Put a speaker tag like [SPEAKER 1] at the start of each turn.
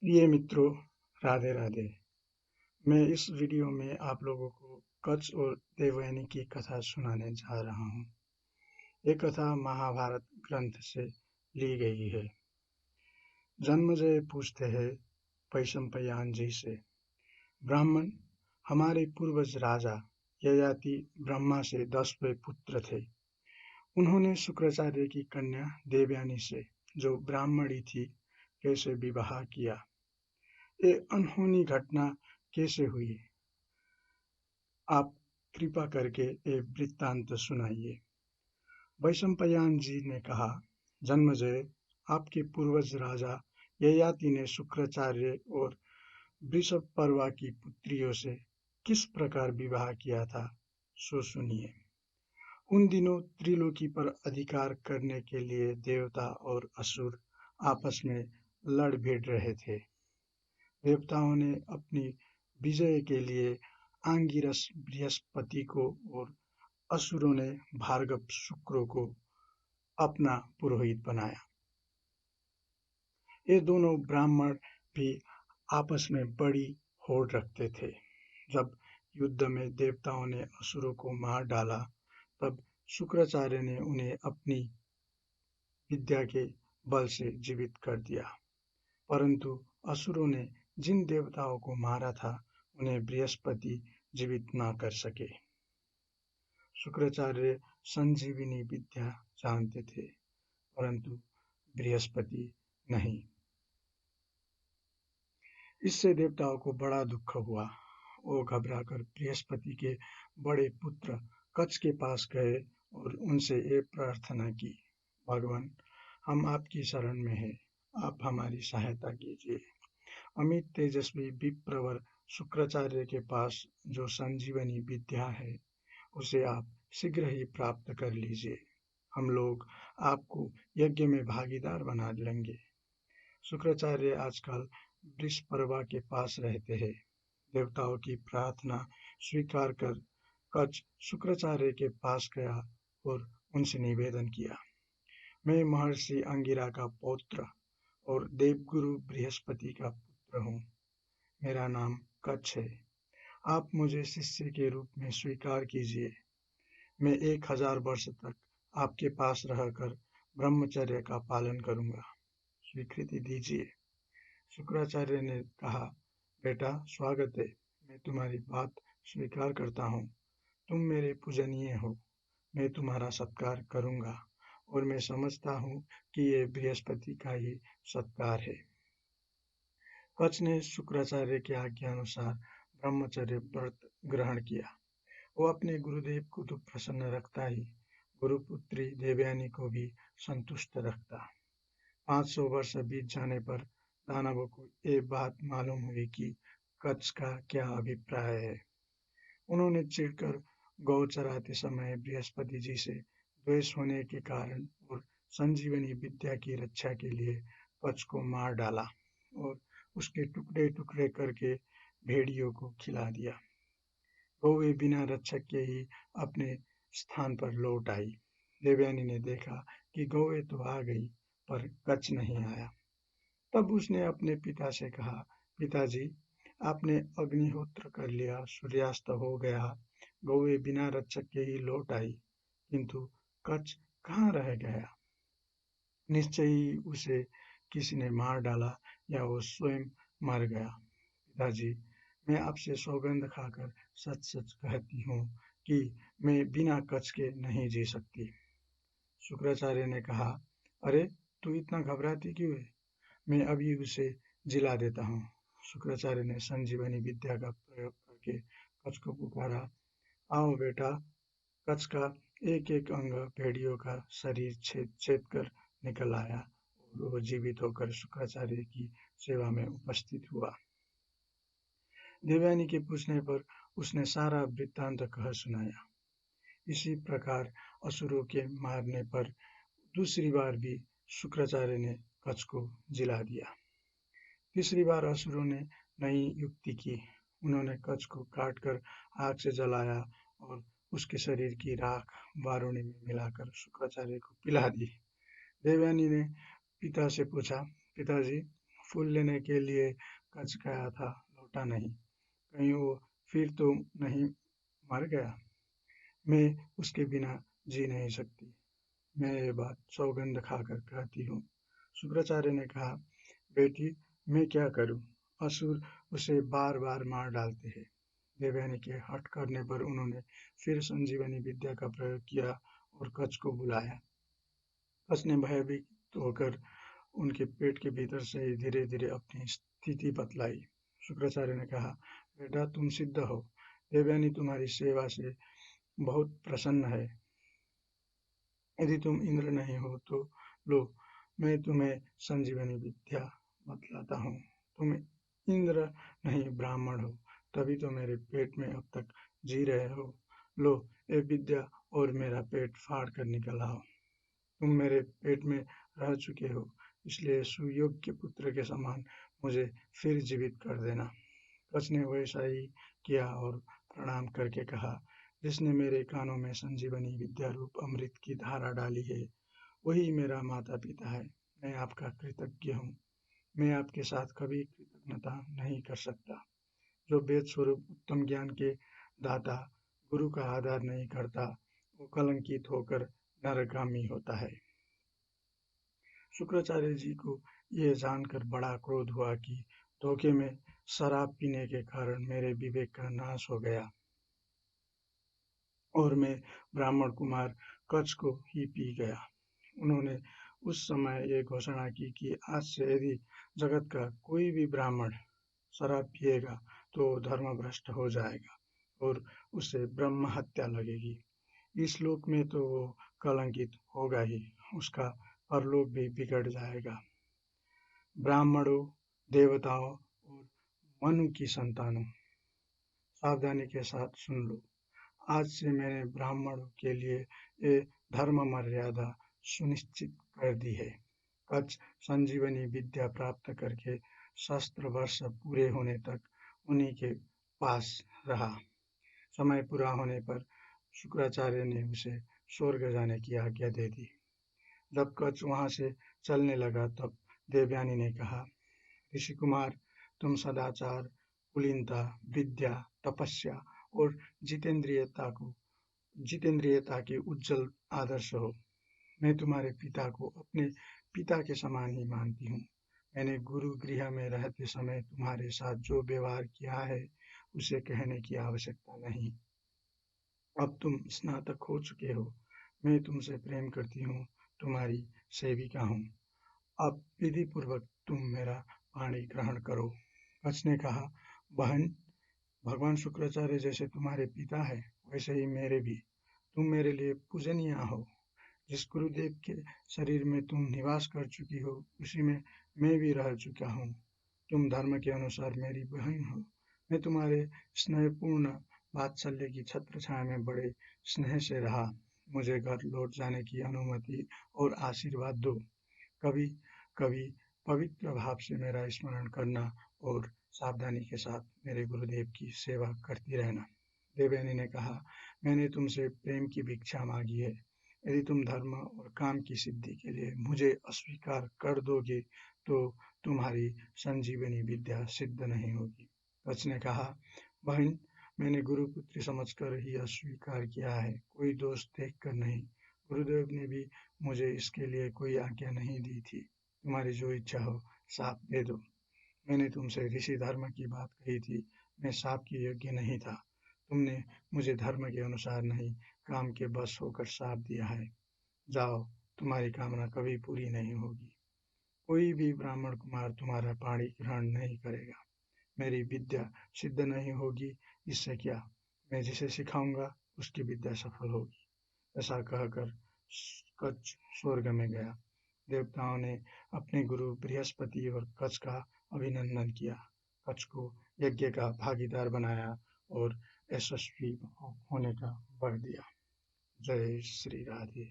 [SPEAKER 1] प्रिय मित्रों, राधे राधे। मैं इस वीडियो में आप लोगों को कच्छ और देवयानी की कथा सुनाने जा रहा हूँ। ये कथा महाभारत ग्रंथ से ली गई है। जन्मेजय पूछते हैं वैशंपायन जी से, ब्राह्मण, हमारे पूर्वज राजा ययाति ब्रह्मा से 10वें पुत्र थे। उन्होंने शुक्राचार्य की कन्या देवयानी से, जो ब्राह्मणी थी, कैसे विवाह किया? ये अनहोनी घटना कैसे हुई? आप कृपा करके ये वृत्तांत सुनाइए। वैशंपायन जी ने कहा, जन्मेजय, आपके पूर्वज राजा ययाति ने शुक्राचार्य और वृषभपर्वा की पुत्रियों से किस प्रकार विवाह किया था, सो सुनिए। उन दिनों त्रिलोकी पर अधिकार करने के लिए देवता और असुर आपस में लड़ भिड़ रहे थे। देवताओं ने अपनी विजय के लिए आंगिरस बृहस्पति को और असुरों ने भार्गव शुक्र को अपना पुरोहित बनाया। ये दोनों ब्राह्मण भी आपस में बड़ी होड़ रखते थे। जब युद्ध में देवताओं ने असुरों को मार डाला, तब शुक्राचार्य ने उन्हें अपनी विद्या के बल से जीवित कर दिया। परंतु असुरों ने जिन देवताओं को मारा था, उन्हें बृहस्पति जीवित न कर सके। शुक्राचार्य संजीवनी विद्या जानते थे, परंतु बृहस्पति नहीं। इससे देवताओं को बड़ा दुख हुआ। वो घबराकर बृहस्पति के बड़े पुत्र कच्छ के पास गए और उनसे ये प्रार्थना की, भगवान, हम आपकी शरण में हैं, आप हमारी सहायता कीजिए। अमित तेजस्वी विप्रवर शुक्राचार्य के पास जो संजीवनी विद्या है, उसे आप शीघ्र ही प्राप्त कर लीजिए। हम लोग आपको यज्ञ में भागीदार बना लेंगे। शुक्राचार्य आजकल वृषपर्वा के पास रहते हैं। देवताओं की प्रार्थना स्वीकार कर कच्छ शुक्राचार्य के पास गया और उनसे निवेदन किया, मैं महर्षि अंगिरा का पौत्र और देवगुरु बृहस्पति का पुत्र हूँ। मेरा नाम कच्छ है। आप मुझे शिष्य के रूप में स्वीकार कीजिए। मैं 1000 वर्ष तक आपके पास रहकर ब्रह्मचर्य का पालन करूंगा। स्वीकृति दीजिए। शुक्राचार्य ने कहा, बेटा, स्वागत है। मैं तुम्हारी बात स्वीकार करता हूँ। तुम मेरे पूजनीय हो। मैं तुम्हारा सत्कार करूंगा और मैं समझता हूँ कि ये बृहस्पति का ही सत्कार है। कच्छ ने शुक्राचार्य की आज्ञा अनुसार ब्रह्मचर्य व्रत ग्रहण किया। वो अपने गुरुदेव को तो प्रसन्न रखता ही, गुरुपुत्री देवयानी को भी संतुष्ट रखता। 500 वर्ष बीत जाने पर दानवों को ये बात मालूम हुई कि कच्छ का क्या अभिप्राय है। उन्होंने चिढ़कर गौ चराते समय बृहस्पति जी से द्वेष होने के कारण और संजीवनी विद्या की रक्षा के लिए कच्छ को मार डाला और उसके टुकड़े टुकड़े करके भेड़ियों को खिला दिया। गौएं बिना रक्षक के ही अपने स्थान पर लौट आई। देवयानी ने देखा कि गौएं तो आ गई, पर कच्छ नहीं आया। तब उसने अपने पिता से कहा, पिताजी, आपने अग्निहोत्र कर लिया, सूर्यास्त हो गया, गौएं बिना रक्षक के ही लौट आई, किंतु कच्छ कहाँ रह गया? निश्चय ही उसे किसी ने मार डाला या वो स्वयं मर गया। पिताजी, मैं आपसे सौगंध खाकर सच सच कहती हूँ कि मैं बिना कच्छ के नहीं जी सकती। शुक्राचार्य ने कहा, अरे, तू इतना घबराती क्यों है? मैं अभी उसे जिला देता हूँ। शुक्राचार्य ने संजीवनी विद्या का प्रयोग करके कच्छ को पुकारा, आओ बेटा। कच्छ का एक एक अंग भेड़ियों का शरीर छेद छेद कर निकल आया और वो जीवित होकर शुक्राचार्य की सेवा में उपस्थित हुआ। देवयानी के पूछने पर उसने सारा वृत्तांत कह सुनाया। इसी प्रकार असुरों के मारने पर दूसरी बार भी शुक्राचार्य ने कच्छ को जिला दिया। तीसरी बार असुरों ने नई युक्ति की। उन्होंने कच्छ को काटकर आग से जलाया और उसके शरीर की राख वारुणी में मिलाकर शुक्राचार्य को पिला दी। देवयानी ने पिता से पूछा, पिताजी, फूल लेने के लिए कच गया था, लौटा नहीं। कहीं वो फिर तो नहीं मर गया? मैं उसके बिना जी नहीं सकती। मैं ये बात सौगंध खाकर कहती हूँ। शुक्राचार्य ने कहा, बेटी, मैं क्या करूँ? असुर उसे बार बार मार डालते हैं। देवयानी के हट करने पर उन्होंने फिर संजीवनी विद्या का प्रयोग किया और कच को बुलाया। कच ने भयभीत होकर उनके पेट के भीतर से ही धीरे धीरे अपनी स्थिति बतलाई। शुक्राचार्य ने कहा, बेटा, तुम सिद्ध हो। देवयानी तुम्हारी सेवा से बहुत प्रसन्न है। यदि तुम इंद्र नहीं हो तो लो, मैं तुम्हें संजीवनी विद्या बतलाता हूँ। तुम इंद्र नहीं ब्राह्मण हो, तभी तो मेरे पेट में अब तक जी रहे हो। लो, ये विद्या और मेरा पेट फाड़ कर निकल आओ। तुम मेरे पेट में रह चुके हो, इसलिए सुयोग्य पुत्र के समान मुझे फिर जीवित कर देना। कच ने वैसा ही किया और प्रणाम करके कहा, जिसने मेरे कानों में संजीवनी विद्या रूप अमृत की धारा डाली है, वही मेरा माता पिता है। मैं आपका कृतज्ञ हूँ। मैं आपके साथ कभी कृतज्ञता नहीं कर सकता। जो वेद स्वरूप उत्तम ज्ञान के दाता गुरु का आदर नहीं करता, वो कलंकित होकर नरगामी होता है। शुक्राचार्य जी को यह जानकर बड़ा क्रोध हुआ कि धोखे में शराब पीने के कारण मेरे विवेक का नाश हो गया और मैं ब्राह्मण कुमार कच को ही पी गया। उन्होंने उस समय ये घोषणा की कि आज से यदि जगत का कोई भी ब्राह्मण शराब पिएगा तो धर्मभ्रष्ट हो जाएगा और उसे ब्रह्म हत्या लगेगी। इस लोक में तो वो कलंकित होगा ही, उसका परलोक भी बिगड़ जाएगा। ब्राह्मणों, देवताओं और मनु की संतानों, सावधानी के साथ सुन लो। आज से मैंने ब्राह्मणों के लिए ये धर्म मर्यादा सुनिश्चित कर दी है। कच संजीवनी विद्या प्राप्त करके शस्त्र वर्ष पूरे होने तक उन्हीं के पास रहा। समय पूरा होने पर शुक्राचार्य ने उसे स्वर्ग जाने की आज्ञा दे दी। जब कच वहां से चलने लगा तब देवयानी ने कहा, ऋषि कुमार, तुम सदाचार, कुलीनता, विद्या, तपस्या और जितेंद्रियता के उज्जवल आदर्श हो। मैं तुम्हारे पिता को अपने पिता के समान ही मानती हूँ। मैंने गुरु गृह में रहते समय तुम्हारे साथ जो व्यवहार किया है, उसे कहने की आवश्यकता नहीं। अब तुम स्नातक हो चुके हो। मैं तुमसे प्रेम करती हूँ, तुम्हारी सेविका हूँ। अब विधि पूर्वक तुम मेरा पानी ग्रहण करो। कच ने कहा, बहन, भगवान शुक्राचार्य जैसे तुम्हारे पिता है, वैसे ही मेरे भी। तुम मेरे लिए पूजनीय हो। जिस गुरुदेव के शरीर में तुम निवास कर चुकी हो, उसी में मैं भी रह चुका हूँ। तुम धर्म के अनुसार मेरी बहन हो। मैं तुम्हारे स्नेहपूर्ण वात्सल्य की छत्र छाया में बड़े स्नेह से रहा। मुझे घर लौट जाने की अनुमति और आशीर्वाद दो। कभी कभी पवित्र भाव से मेरा स्मरण करना और सावधानी के साथ मेरे गुरुदेव की सेवा करती रहना। देवयानी ने कहा, मैंने तुमसे प्रेम की भिक्षा मांगी है। यदि तुम धर्म और काम की सिद्धि के लिए मुझे अस्वीकार कर दोगे तो तुम्हारी संजीवनी विद्या सिद्ध नहीं होगी। कच ने कहा, बहन, मैंने गुरुपुत्री समझकर ही अस्वीकार किया है, कोई दोष देखकर नहीं। गुरुदेव ने भी मुझे इसके लिए कोई आज्ञा नहीं दी थी। तुम्हारी जो इच्छा हो साप दे दो। मैंने तुमसे ऋषि धर्म की बात कही थी, मैं साप के योग्य नहीं था। तुमने मुझे धर्म के अनुसार नहीं, काम के बस होकर साप दिया है। जाओ, तुम्हारी कामना कभी पूरी नहीं होगी। कोई भी ब्राह्मण कुमार तुम्हारा पाणी ग्रहण नहीं करेगा। मेरी विद्या सिद्ध नहीं होगी, इससे क्या, मैं जिसे सिखाऊंगा उसकी विद्या सफल होगी। ऐसा कहकर कच स्वर्ग में गया। देवताओं ने अपने गुरु बृहस्पति और कच का अभिनंदन किया, कच को यज्ञ का भागीदार बनाया और यशस्वी होने का वर दिया। जय श्री राधे।